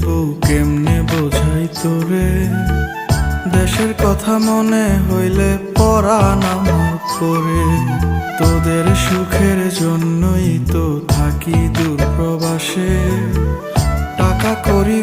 বউ কেমনে বোঝাই তোরে, দেশের কথা মনে হইলে পরাণ আমার পরে। তোদের সুখের জন্যই তো থাকি দূর প্রবাসে, টাকা করি